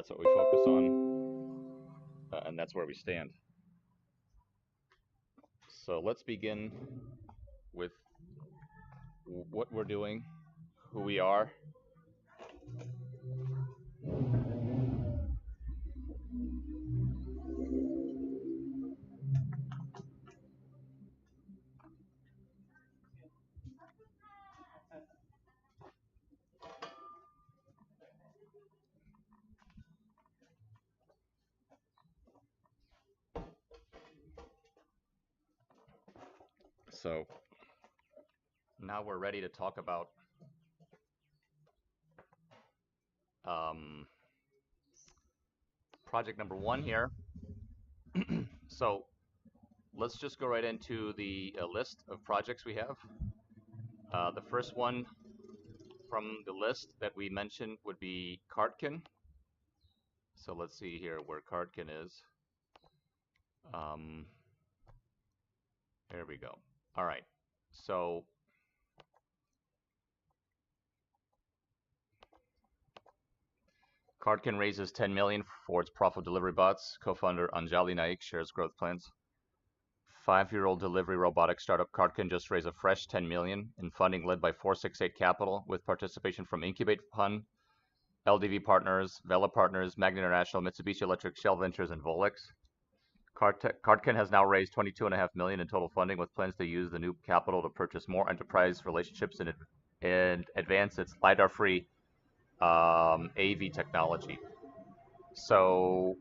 That's what we focus on, and that's where we stand. So let's begin with what we're doing, who we are. So now we're ready to talk about project number 1 here. So let's just go right into the list of projects we have. The first one from the list that we mentioned would be Cartken. So let's see here where Cartken is. There we go. All right. So Cartken raises $10 million for its profit delivery bots. Co-founder Anjali Naik shares growth plans. 5-year-old delivery robotic startup Cartken just raised a fresh $10 million in funding led by 468 Capital with participation from Incubate Fund, LDV Partners, Vela Partners, Magna International, Mitsubishi Electric, Shell Ventures, and Volex. Cartken has now raised $22.5 million in total funding with plans to use the new capital to purchase more enterprise relationships and advance its LiDAR-free AV technology. So,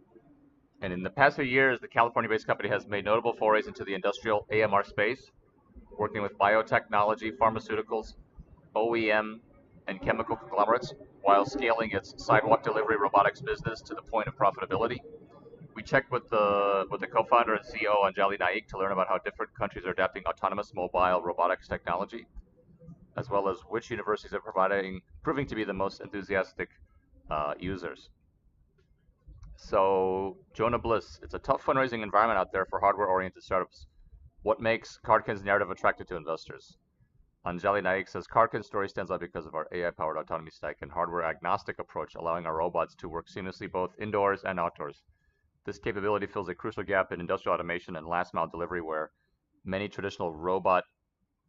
and in the past few years, the California-based company has made notable forays into the industrial AMR space, working with biotechnology, pharmaceuticals, OEM, and chemical conglomerates, while scaling its sidewalk delivery robotics business to the point of profitability. We checked with the co-founder and CEO Anjali Naik to learn about how different countries are adapting autonomous mobile robotics technology, as well as which universities are proving to be the most enthusiastic users. So, Jonah Bliss, it's a tough fundraising environment out there for hardware-oriented startups. What makes Cartken's narrative attractive to investors? Anjali Naik says Cartken's story stands out because of our AI-powered autonomy stack and hardware-agnostic approach, allowing our robots to work seamlessly both indoors and outdoors. This capability fills a crucial gap in industrial automation and last-mile delivery where many traditional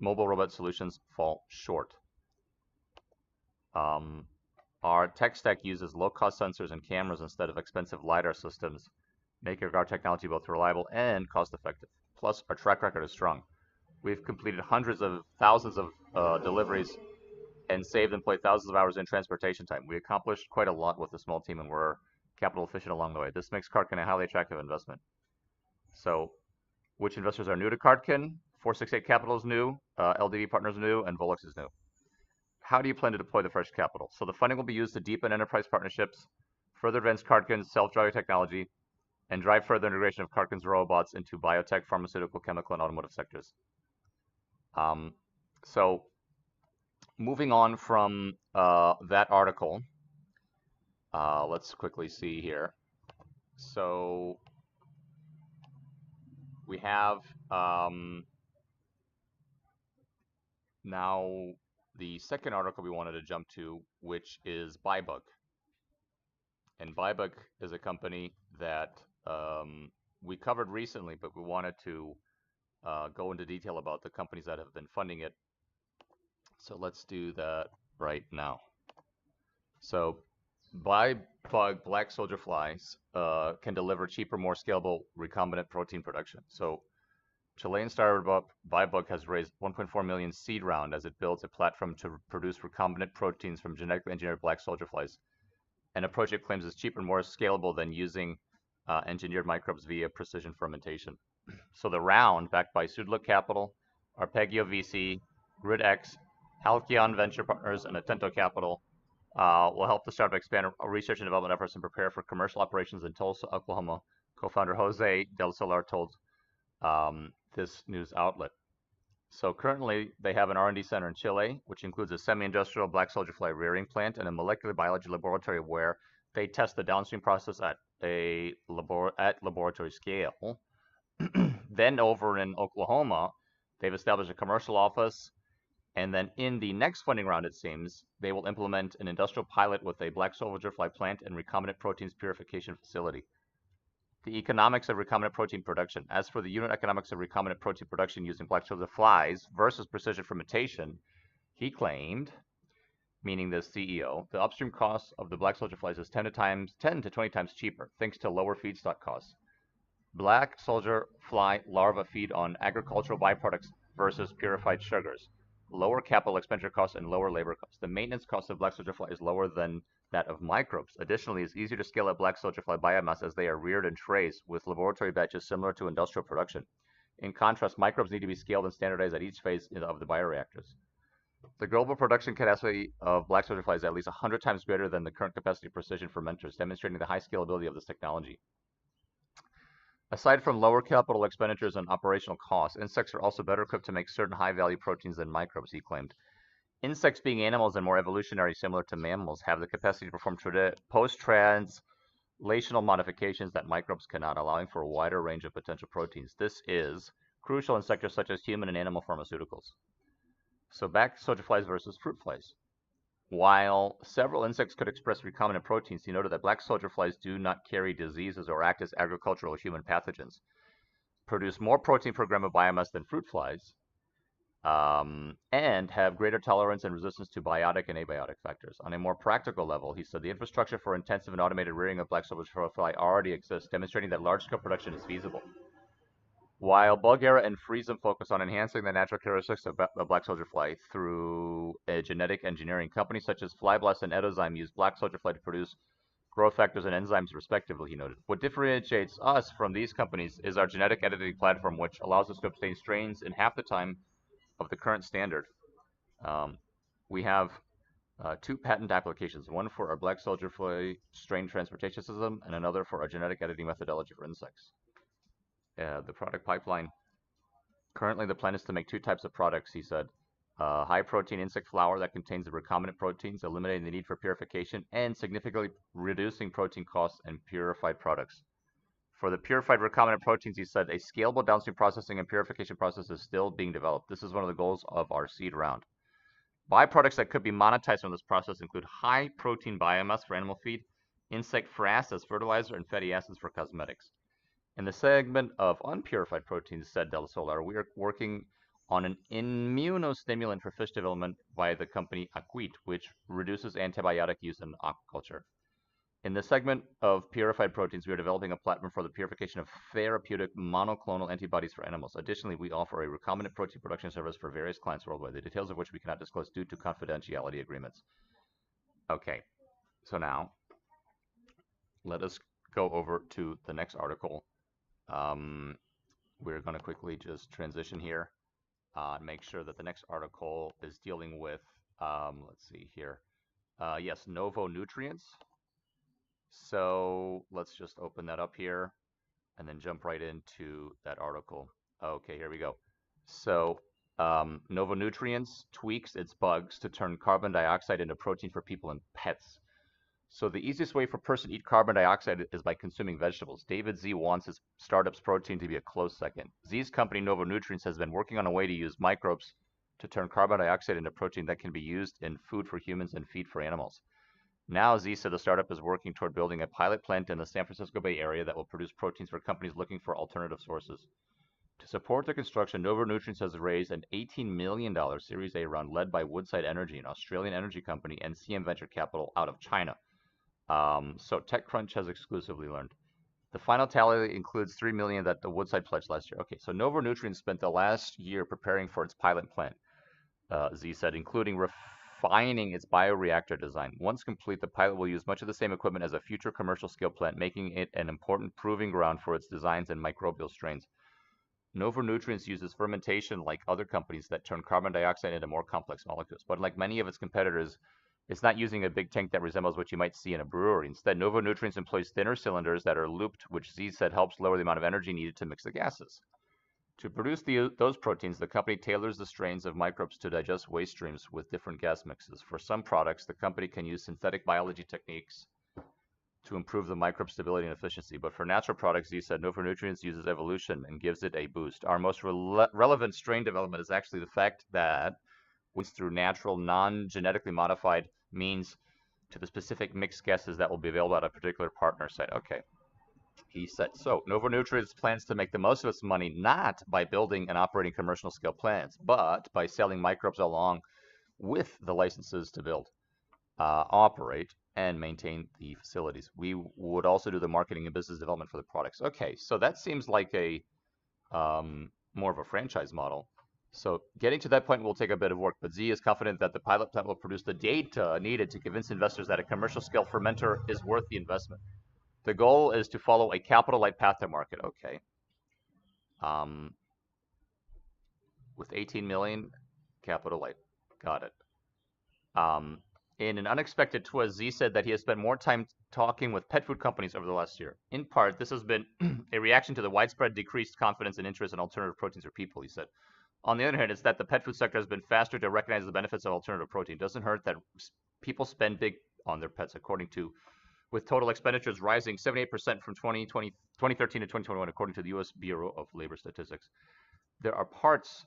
mobile robot solutions fall short. Our tech stack uses low-cost sensors and cameras instead of expensive LiDAR systems, making our technology both reliable and cost-effective. Plus, our track record is strong. We've completed hundreds of thousands of deliveries and saved employees thousands of hours in transportation time. We accomplished quite a lot with a small team, and we're capital efficient along the way. This makes Cartken a highly attractive investment. So, which investors are new to Cartken? 468 Capital is new, LDV Partners is new, and Volex is new. How do you plan to deploy the fresh capital? So the funding will be used to deepen enterprise partnerships, further advance Cartken's self-driving technology, and drive further integration of Cartken's robots into biotech, pharmaceutical, chemical, and automotive sectors. So moving on from that article, let's quickly see here. So we have now the second article we wanted to jump to, which is ByBug. And ByBug is a company that we covered recently, but we wanted to go into detail about the companies that have been funding it. So let's do that right now. So ByBug black soldier flies can deliver cheaper, more scalable recombinant protein production. So Chilean startup ByBug has raised 1.4 million seed round as it builds a platform to produce recombinant proteins from genetically engineered black soldier flies. An approach it claims is cheaper and more scalable than using engineered microbes via precision fermentation. So the round, backed by Südlich Capital, Arpegio VC, GRIDX, Halcyon Venture Partners, and Atento Capital, will help the startup expand research and development efforts and prepare for commercial operations in Tulsa, Oklahoma. Co-founder Jose Del Solar told this news outlet. So currently, they have an R&D center in Chile, which includes a semi-industrial black soldier fly rearing plant and a molecular biology laboratory where they test the downstream process at laboratory scale. Then over in Oklahoma, they've established a commercial office And then in the next funding round, it seems, they will implement an industrial pilot with a black soldier fly plant and recombinant proteins purification facility. The economics of recombinant protein production. As for the unit economics of recombinant protein production using black soldier flies versus precision fermentation, he claimed, meaning the CEO, the upstream cost of the black soldier flies is 10 to 20 times cheaper, thanks to lower feedstock costs. Black soldier fly larvae feed on agricultural byproducts versus purified sugars. Lower capital expenditure costs and lower labor costs. The maintenance cost of black soldier fly is lower than that of microbes. Additionally, it's easier to scale up black soldier fly biomass as they are reared in trays with laboratory batches similar to industrial production. In contrast, microbes need to be scaled and standardized at each phase of the bioreactors. The global production capacity of black soldier fly is at least 100 times greater than the current capacity of precision fermenters, demonstrating the high scalability of this technology. Aside from lower capital expenditures and operational costs, insects are also better equipped to make certain high-value proteins than microbes, he claimed. Insects, being animals and more evolutionary similar to mammals, have the capacity to perform post-translational modifications that microbes cannot, allowing for a wider range of potential proteins. This is crucial in sectors such as human and animal pharmaceuticals. So black soldier flies versus fruit flies. While several insects could express recombinant proteins, he noted that black soldier flies do not carry diseases or act as agricultural or human pathogens, produce more protein per gram of biomass than fruit flies, and have greater tolerance and resistance to biotic and abiotic factors. On a more practical level, he said the infrastructure for intensive and automated rearing of black soldier fly already exists, demonstrating that large-scale production is feasible. While Bulgara and Friesen focus on enhancing the natural characteristics of black soldier fly through a genetic engineering, companies such as Flyblast and Edozyme use black soldier fly to produce growth factors and enzymes respectively, he noted. What differentiates us from these companies is our genetic editing platform, which allows us to obtain strains in half the time of the current standard. We have 2 patent applications, one for our black soldier fly strain transportation system and another for our genetic editing methodology for insects. The product pipeline. Currently, the plan is to make 2 types of products, he said. High-protein insect flour that contains the recombinant proteins, eliminating the need for purification, and significantly reducing protein costs and purified products. For the purified recombinant proteins, he said, a scalable downstream processing and purification process is still being developed. This is one of the goals of our seed round. Byproducts that could be monetized from this process include high-protein biomass for animal feed, insect frass as fertilizer, and fatty acids for cosmetics. In the segment of unpurified proteins, said Del Solar, we are working on an immunostimulant for fish development by the company Aquit, which reduces antibiotic use in aquaculture. In the segment of purified proteins, we are developing a platform for the purification of therapeutic monoclonal antibodies for animals. Additionally, we offer a recombinant protein production service for various clients worldwide, the details of which we cannot disclose due to confidentiality agreements. Okay, so now let us go over to the next article. We're going to quickly just transition here and make sure that the next article is dealing with, let's see here, yes, Novo Nutrients. So let's just open that up here and then jump right into that article. Okay, here we go. So Novo Nutrients tweaks its bugs to turn carbon dioxide into protein for people and pets. So the easiest way for a person to eat carbon dioxide is by consuming vegetables. David Z wants his startup's protein to be a close second. Z's company, Novo Nutrients, has been working on a way to use microbes to turn carbon dioxide into protein that can be used in food for humans and feed for animals. Now, Z said the startup is working toward building a pilot plant in the San Francisco Bay Area that will produce proteins for companies looking for alternative sources. To support the construction, Novo Nutrients has raised an $18 million Series A round led by Woodside Energy, an Australian energy company, and CM Venture Capital out of China. So TechCrunch has exclusively learned. The final tally includes $3 million that the Woodside pledged last year. Okay, so Novo Nutrients spent the last year preparing for its pilot plant, Z said, including refining its bioreactor design. Once complete, the pilot will use much of the same equipment as a future commercial scale plant, making it an important proving ground for its designs and microbial strains. Novo Nutrients uses fermentation like other companies that turn carbon dioxide into more complex molecules, but like many of its competitors, it's not using a big tank that resembles what you might see in a brewery. Instead, Novo Nutrients employs thinner cylinders that are looped, which Z said helps lower the amount of energy needed to mix the gases. To produce those proteins, the company tailors the strains of microbes to digest waste streams with different gas mixes. For some products, the company can use synthetic biology techniques to improve the microbe stability and efficiency. But for natural products, Z said, Novo Nutrients uses evolution and gives it a boost. Our most relevant strain development is actually the fact that wins through natural, non-genetically modified means to the specific mixed gases that will be available at a particular partner site. Okay. He said, so Novo Nutrients plans to make the most of its money not by building and operating commercial scale plants, but by selling microbes along with the licenses to build, operate, and maintain the facilities. We would also do the marketing and business development for the products. Okay, so that seems like a more of a franchise model. So getting to that point will take a bit of work, but Z is confident that the pilot plant will produce the data needed to convince investors that a commercial scale fermenter is worth the investment. The goal is to follow a capital-light path to market. Okay. With 18 million, capital-light. Got it. In an unexpected twist, Z said that he has spent more time talking with pet food companies over the last year. In part, this has been a reaction to the widespread decreased confidence and interest in alternative proteins for people, he said. On the other hand, it's that the pet food sector has been faster to recognize the benefits of alternative protein. It doesn't hurt that people spend big on their pets, according to, with total expenditures rising 78% from 2013 to 2021, according to the U.S. Bureau of Labor Statistics. There are parts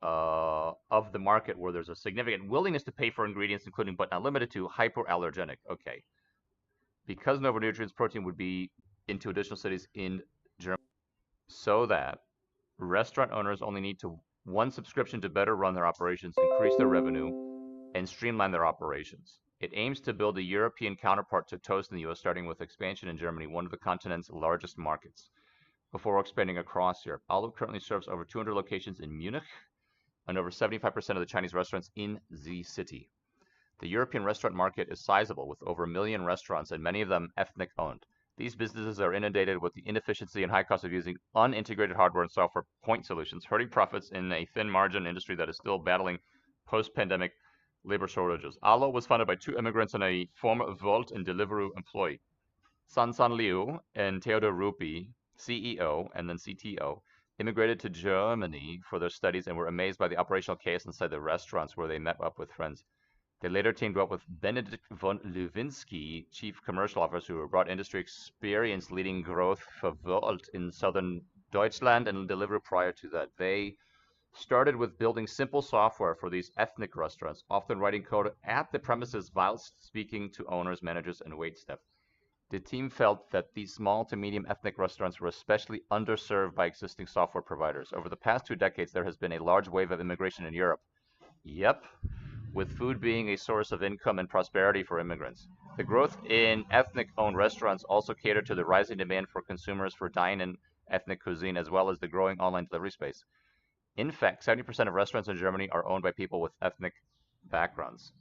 of the market where there's a significant willingness to pay for ingredients, including but not limited to hypoallergenic. Okay. Because Novo Nutrients protein would be into additional cities in Germany, so that restaurant owners only need to one subscription to better run their operations, increase their revenue, and streamline their operations. It aims to build a European counterpart to Toast in the US, starting with expansion in Germany, one of the continent's largest markets, before expanding across Europe. allO currently serves over 200 locations in Munich and over 75% of the Chinese restaurants in the city. The European restaurant market is sizable, with over 1 million restaurants and many of them ethnic-owned. These businesses are inundated with the inefficiency and high cost of using unintegrated hardware and software point solutions, hurting profits in a thin margin industry that is still battling post-pandemic labor shortages. allO was founded by 2 immigrants and a former Volt and Deliveroo employee. San Liu and Theodor Rupi, CEO and then CTO, immigrated to Germany for their studies and were amazed by the operational chaos inside the restaurants where they met up with friends. They later teamed up with Benedikt von Lewinsky, chief commercial officer, who brought industry experience leading growth for Volt in southern Deutschland and Deliveroo prior to that. They started with building simple software for these ethnic restaurants, often writing code at the premises whilst speaking to owners, managers, and waitstaff. The team felt that these small to medium ethnic restaurants were especially underserved by existing software providers. Over the past 2 decades, there has been a large wave of immigration in Europe. Yep, with food being a source of income and prosperity for immigrants. The growth in ethnic-owned restaurants also catered to the rising demand for consumers for dine-in ethnic cuisine, as well as the growing online delivery space. In fact, 70% of restaurants in Germany are owned by people with ethnic backgrounds,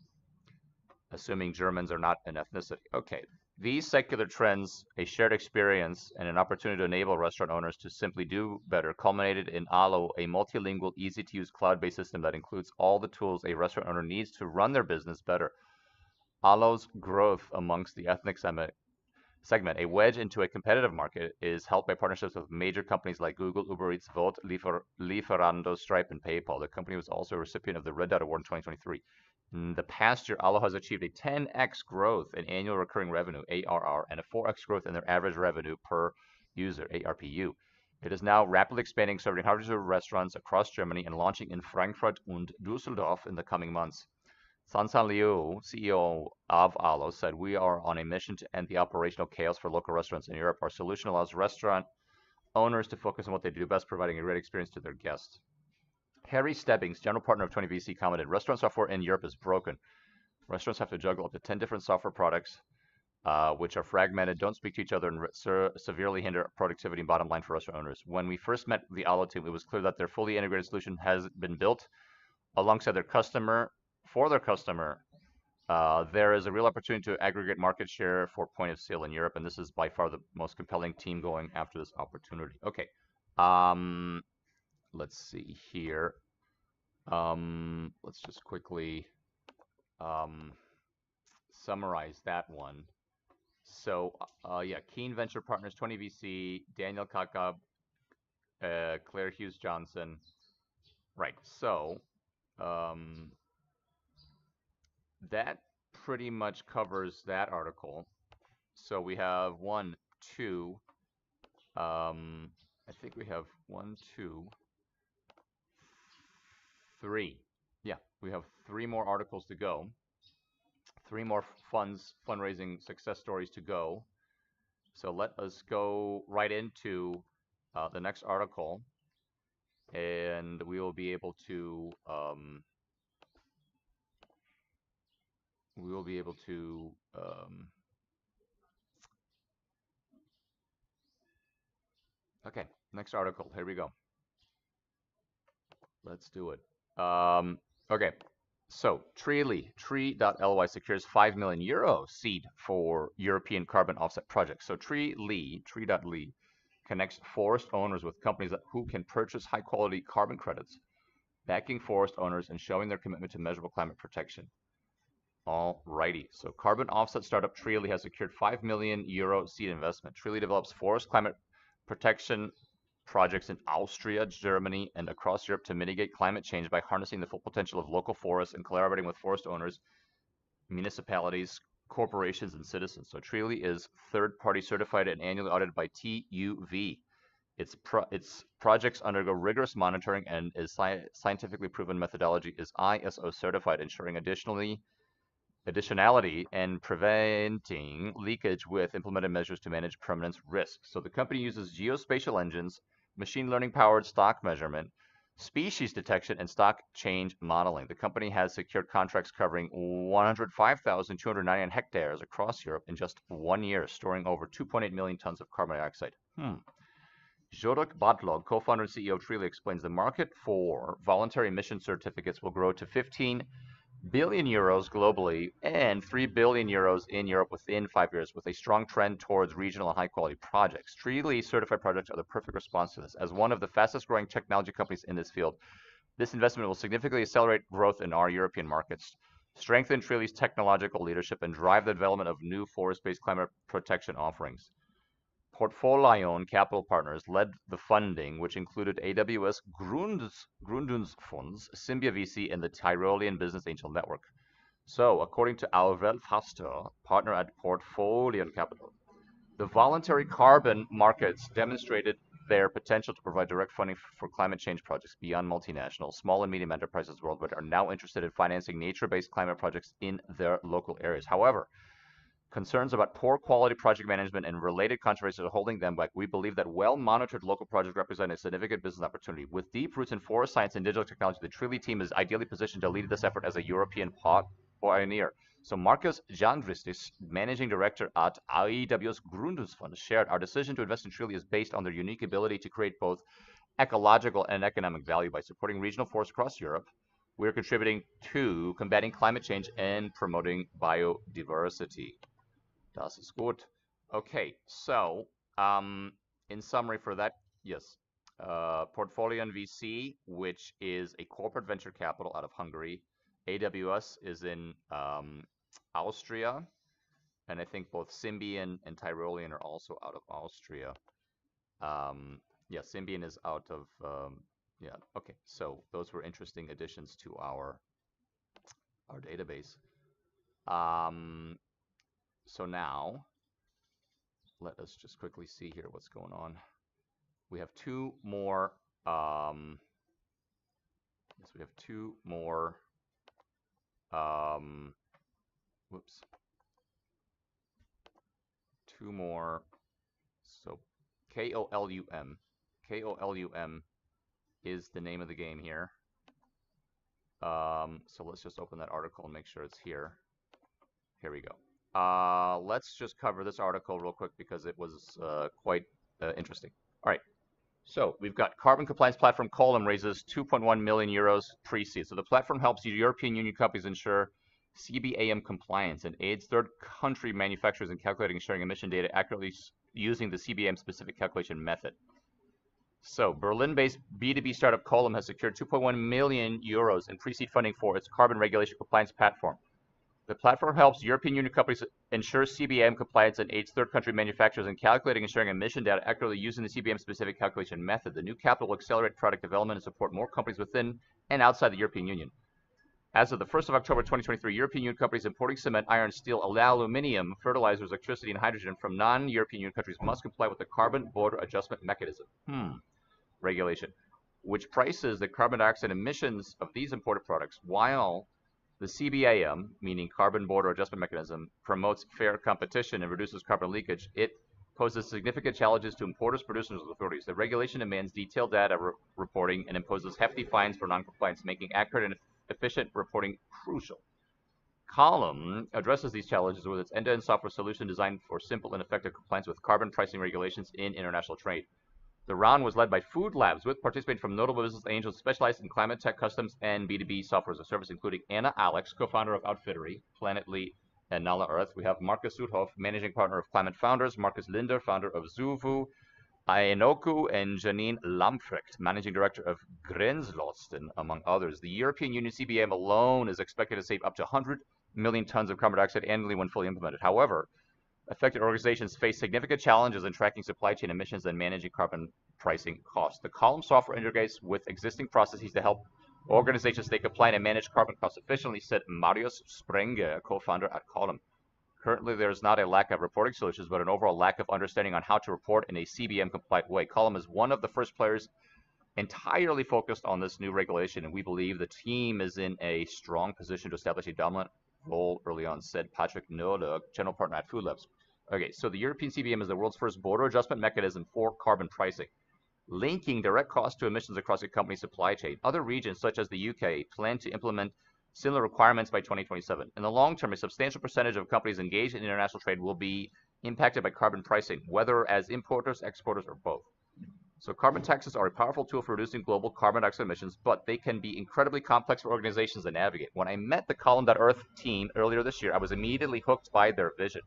assuming Germans are not an ethnicity. Okay. These secular trends, a shared experience, and an opportunity to enable restaurant owners to simply do better culminated in allO, a multilingual, easy-to-use cloud-based system that includes all the tools a restaurant owner needs to run their business better. allO's growth amongst the ethnic segment, a wedge into a competitive market, is helped by partnerships with major companies like Google, Uber Eats, Volt, Lieferando, Stripe, and PayPal. The company was also a recipient of the Red Dot Award in 2023. In the past year, allO has achieved a 10x growth in annual recurring revenue, ARR, and a 4x growth in their average revenue per user, ARPU. It is now rapidly expanding, serving hundreds of restaurants across Germany and launching in Frankfurt and Düsseldorf in the coming months. San Liu, CEO of allO, said, "We are on a mission to end the operational chaos for local restaurants in Europe. Our solution allows restaurant owners to focus on what they do best, providing a great experience to their guests." Harry Stebbings, general partner of 20VC, commented, "Restaurant software in Europe is broken. Restaurants have to juggle up to 10 different software products, which are fragmented, don't speak to each other, and severely hinder productivity and bottom line for restaurant owners." When we first met the allO team, it was clear that their fully integrated solution has been built alongside their customer, for their customer. There is a real opportunity to aggregate market share for point of sale in Europe, and this is by far the most compelling team going after this opportunity. Okay. Let's see here. Let's just quickly summarize that one. So, yeah, Keen Venture Partners, 20VC, Daniel Khachab, Claire Hughes Johnson. Right. So, that pretty much covers that article. So we have 1, 2. I think we have 1, 2, 3. Yeah, We have 3 more articles to go. 3 more fundraising success stories to go. So let us go right into the next article, and we will be able to okay, next article. Here we go. Let's do it. Okay, so Tree.ly secures €5 million seed for European carbon offset projects. So Tree.ly connects forest owners with companies who can purchase high-quality carbon credits, backing forest owners and showing their commitment to measurable climate protection. Alrighty, so carbon offset startup Tree.ly has secured €5 million seed investment. Tree.ly develops forest climate protection projects in Austria, Germany, and across Europe to mitigate climate change by harnessing the full potential of local forests and collaborating with forest owners, municipalities, corporations, and citizens. So Tree.ly is third-party certified and annually audited by TÜV. Its projects undergo rigorous monitoring, and its scientifically proven methodology is ISO certified, ensuring additionality and preventing leakage with implemented measures to manage permanence risk. So the company uses geospatial engines, machine learning powered stock measurement, species detection, and stock change modeling. The company has secured contracts covering 105,299 hectares across Europe in just 1 year, storing over 2.8 million tons of carbon dioxide. Jörg Badlog, co-founder and CEO of Tree.ly, explains the market for voluntary emission certificates will grow to 15 billion euros globally and 3 billion euros in Europe within 5 years, with a strong trend towards regional and high-quality projects. Tree.ly certified projects are the perfect response to this. As one of the fastest-growing technology companies in this field, this investment will significantly accelerate growth in our European markets, strengthen Tree.ly's technological leadership, and drive the development of new forest-based climate protection offerings. PortfoLion Capital Partners led the funding, which included AWS Gründungsfonds, SymbiaVC, and the Tyrolean Business Angel Network. So, according to Alvel Faster, partner at PortfoLion Capital, the voluntary carbon markets demonstrated their potential to provide direct funding for climate change projects beyond multinational. Small and medium enterprises worldwide are now interested in financing nature-based climate projects in their local areas. However, concerns about poor quality project management and related controversies are holding them back. We believe that well-monitored local projects represent a significant business opportunity. With deep roots in forest science and digital technology, the Tree.ly team is ideally positioned to lead this effort as a European pioneer. So Markus Linder, managing director at AWS Gründungsfonds, shared, our decision to invest in Tree.ly is based on their unique ability to create both ecological and economic value by supporting regional forests across Europe. We are contributing to combating climate change and promoting biodiversity. Das ist gut. Okay, so in summary for that, yes, PortfoLion VC, which is a corporate venture capital out of Hungary. AWS is in Austria, and I think both Symbian and Tyrolean are also out of Austria. Yeah, Symbian is out of, yeah, okay, so those were interesting additions to our database. So now, let us just quickly see here what's going on. We have 2 more, yes, we have 2 more, whoops, 2 more, so KOLUM is the name of the game here. So let's just open that article and make sure it's here. Here we go. Let's just cover this article real quick because it was quite interesting. All right, so we've got carbon compliance platform Kolum raises 2.1 million euros pre-seed. So the platform helps European Union companies ensure CBAM compliance and aids third country manufacturers in calculating and sharing emission data accurately using the CBAM specific calculation method. So Berlin-based B2B startup Kolum has secured 2.1 million euros in pre-seed funding for its carbon regulation compliance platform. The platform helps European Union companies ensure CBAM compliance and aids third country manufacturers in calculating and sharing emission data accurately using the CBAM specific calculation method. The new capital will accelerate product development and support more companies within and outside the European Union. As of the 1st of October 2023, European Union companies importing cement, iron, steel, aluminium, fertilizers, electricity, and hydrogen from non-European Union countries must comply with the carbon border adjustment mechanism regulation. which prices the carbon dioxide emissions of these imported products, while the CBAM, meaning Carbon Border Adjustment Mechanism, promotes fair competition and reduces carbon leakage. It poses significant challenges to importers, producers, and authorities. The regulation demands detailed data reporting and imposes hefty fines for noncompliance, making accurate and efficient reporting crucial. Kolum addresses these challenges with its end-to-end software solution designed for simple and effective compliance with carbon pricing regulations in international trade. The round was led by FoodLabs, with participation from notable business angels specialized in climate tech, customs, and B2B software as a service, including Anna Alex, co-founder of Outfittery, Planetly, and allO. We have Markus Sudhoff, managing partner of Climate Founders, Markus Linder, founder of Zuvu, Aenoku, and Janine Lampprecht, managing director of Grenzlosten, among others. The European Union CBAM alone is expected to save up to 100 million tons of carbon dioxide annually when fully implemented. However, affected organizations face significant challenges in tracking supply chain emissions and managing carbon pricing costs. The Kolum software integrates with existing processes to help organizations stay compliant and manage carbon costs efficiently, said Marius Sprenger, co-founder at Kolum. Currently, there is not a lack of reporting solutions, but an overall lack of understanding on how to report in a CBAM-compliant way. Kolum is one of the first players entirely focused on this new regulation, and we believe the team is in a strong position to establish a dominant role early on, said Patrick Noda, general partner at FoodLabs. Okay, so the European CBAM is the world's first border adjustment mechanism for carbon pricing, linking direct costs to emissions across a company's supply chain. Other regions, such as the UK, plan to implement similar requirements by 2027. In the long term, a substantial percentage of companies engaged in international trade will be impacted by carbon pricing, whether as importers, exporters, or both. So carbon taxes are a powerful tool for reducing global carbon dioxide emissions, but they can be incredibly complex for organizations to navigate. When I met the kolum.earth team earlier this year, I was immediately hooked by their vision.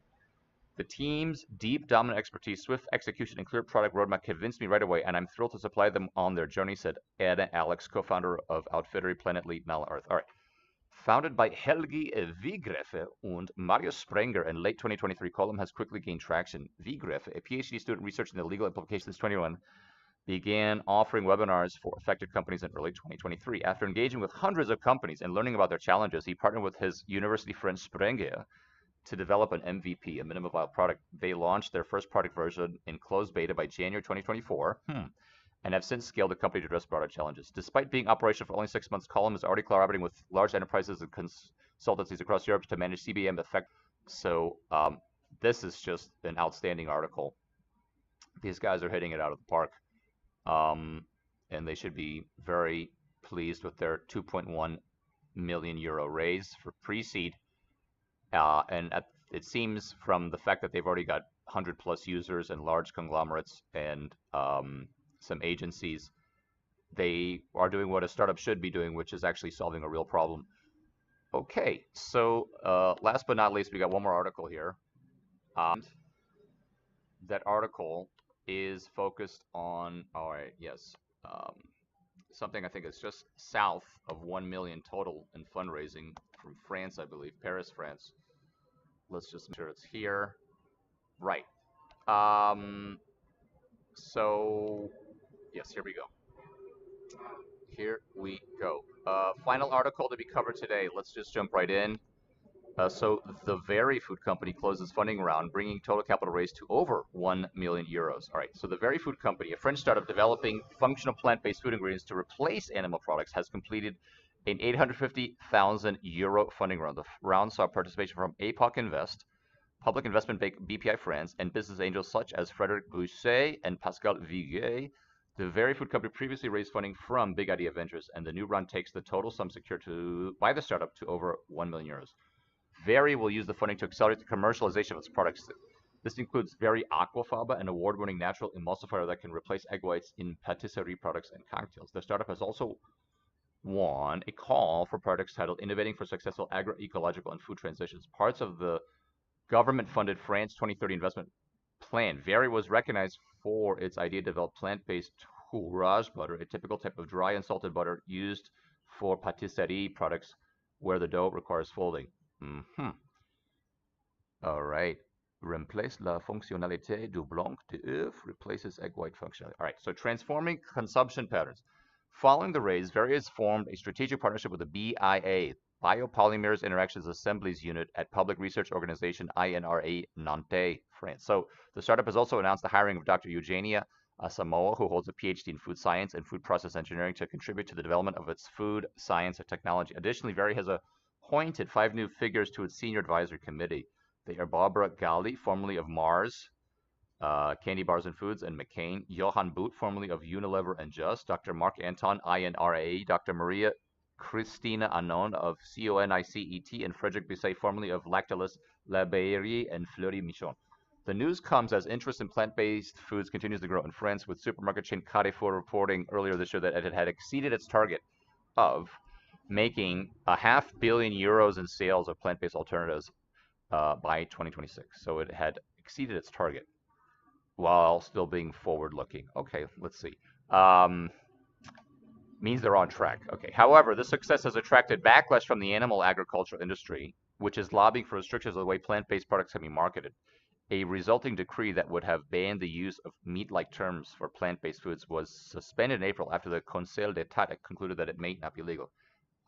The team's deep, dominant expertise, swift execution, and clear product roadmap convinced me right away, and I'm thrilled to supply them on their journey, said Anna Alex, co-founder of Outfittery, Planetly, and allO. All right. Founded by Helgi Vigrefe and Marius Sprenger in late 2023, Kolum has quickly gained traction. Vigrefe, a PhD student researching the legal implications since 2021, began offering webinars for affected companies in early 2023. After engaging with hundreds of companies and learning about their challenges, he partnered with his university friend Sprenger to develop an MVP, a minimum viable product. They launched their first product version in closed beta by January 2024, and have since scaled the company to address broader challenges. Despite being operational for only 6 months, Kolum is already collaborating with large enterprises and consultancies across Europe to manage CBAM effect. So this is just an outstanding article. These guys are hitting it out of the park, and they should be very pleased with their 2.1 million euro raise for pre-seed. It seems from the fact that they've already got 100 plus users and large conglomerates and some agencies, they are doing what a startup should be doing, which is actually solving a real problem. Okay, so last but not least, we got one more article here. That article is focused on, something I think is just south of 1 million total in fundraising from France, I believe, Paris, France. Let's just make sure it's here. Right. So, yes, here we go. Here we go. Final article to be covered today. Let's just jump right in. So the Very Food Company closes funding round, bringing total capital raised to over 1 million euros. All right, so the Very Food Company, a French startup developing functional plant-based food ingredients to replace animal products, has completed an 850,000 euro funding round. The round saw participation from APOK Invest, public investment bank Bpifrance, and business angels such as Frederick Bouisset and Pascal Viguet. The Very Food Company previously raised funding from Big Idea Ventures, and the new round takes the total sum secured by the startup to over 1 million euros. Very will use the funding to accelerate the commercialization of its products. This includes Very Aquafaba, an award-winning natural emulsifier that can replace egg whites in patisserie products and cocktails. The startup has also won a call for products titled Innovating for Successful Agroecological and Food Transitions, parts of the government-funded France 2030 investment plan. Very was recognized for its idea to develop plant-based fourage butter, a typical type of dry and salted butter used for patisserie products where the dough requires folding. All right. Remplace la fonctionnalité du blanc-d'œuf, replaces egg white functionality. All right. So transforming consumption patterns. Following the raise, Very has formed a strategic partnership with the BIA, Biopolymers Interactions Assemblies Unit at public research organization INRA Nantes, France. So the startup has also announced the hiring of Dr. Eugenia Samoa, who holds a PhD in food science and food process engineering, to contribute to the development of its food science and technology. Additionally, Veri has appointed 5 new figures to its senior advisory committee. They are Barbara Galli, formerly of Mars, Candy Bars and Foods, and McCain; Johan Boot, formerly of Unilever and Just; Dr. Mark Anton, INRA; Dr. Maria Christina Anon of CONICET; and Frederick Bouisset, formerly of Lactalis, La Bayerie, and Fleury Michon. The news comes as interest in plant-based foods continues to grow in France, with supermarket chain Carrefour reporting earlier this year that it had exceeded its target of making €500 million in sales of plant-based alternatives by 2026. So it had exceeded its target while still being forward-looking. Okay, let's see. Means they're on track. Okay. However, this success has attracted backlash from the animal agriculture industry, which is lobbying for restrictions of the way plant-based products can be marketed. A resulting decree that would have banned the use of meat-like terms for plant-based foods was suspended in April after the Conseil d'État concluded that it may not be legal.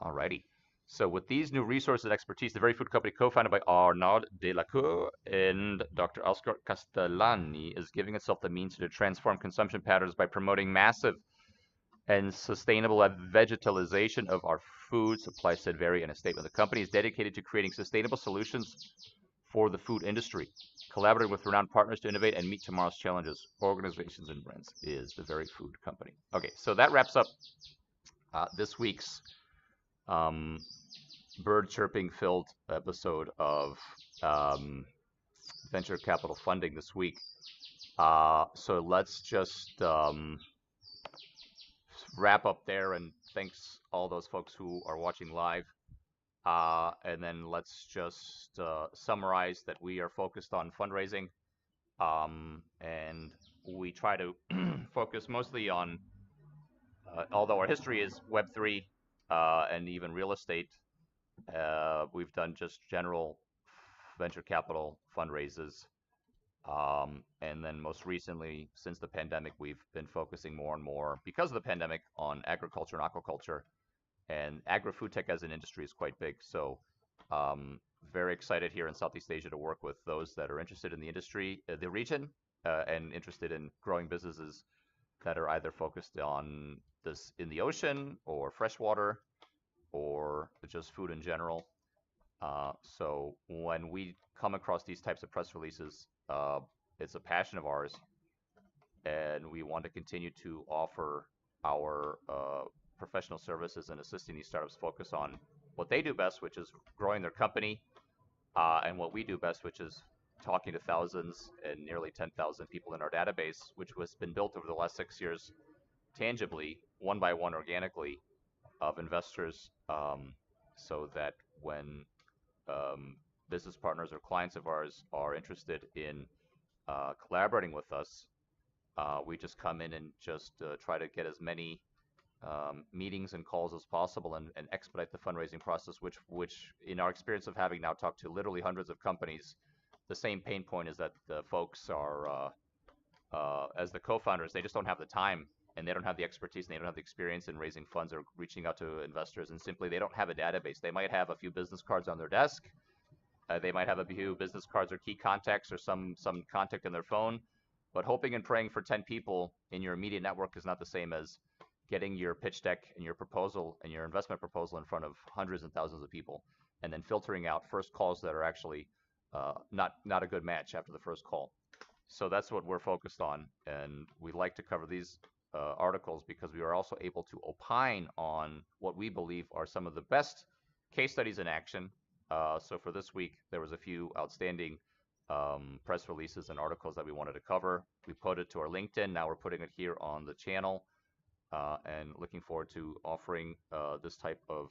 Alrighty. So with these new resources and expertise, the very food company co-founded by Arnaud Delacour and Dr. Oscar Castellani is giving itself the means to transform consumption patterns by promoting massive and sustainable vegetalization of our food supply, said Veri in a statement. The company is dedicated to creating sustainable solutions for the food industry, collaborating with renowned partners to innovate and meet tomorrow's challenges, organizations, and brands, is the Very Food Company. Okay, so that wraps up this week's bird chirping filled episode of venture capital funding this week. So let's just wrap up there, and thanks all those folks who are watching live. And then let's just summarize that we are focused on fundraising, and we try to focus mostly on, although our history is Web3 and even real estate, we've done just general venture capital fundraisers. And then most recently, since the pandemic, we've been focusing more and more, because of the pandemic, on agriculture and aquaculture. And agri-food tech as an industry is quite big. So very excited here in Southeast Asia to work with those that are interested in the industry, the region, and interested in growing businesses that are either focused on this in the ocean or freshwater or just food in general. So when we come across these types of press releases, it's a passion of ours, and we want to continue to offer our professional services and assisting these startups focus on what they do best, which is growing their company, and what we do best, which is talking to thousands and nearly 10,000 people in our database, which has been built over the last 6 years tangibly, one by one, organically, of investors, so that when business partners or clients of ours are interested in collaborating with us, we just come in and just try to get as many meetings and calls as possible, and expedite the fundraising process, which in our experience of having now talked to literally hundreds of companies, the same pain point is that the folks are, as the co-founders, they just don't have the time, and they don't have the expertise, and they don't have the experience in raising funds or reaching out to investors, and simply they don't have a database. They might have a few business cards on their desk, they might have a few business cards or key contacts or some contact in their phone, but hoping and praying for 10 people in your immediate network is not the same as getting your pitch deck and your proposal and your investment proposal in front of hundreds and thousands of people, and then filtering out first calls that are actually not a good match after the first call. So that's what we're focused on, and we like to cover these articles because we are also able to opine on what we believe are some of the best case studies in action. So for this week, there was a few outstanding press releases and articles that we wanted to cover. We put it to our LinkedIn. Now we're putting it here on the channel, and looking forward to offering this type of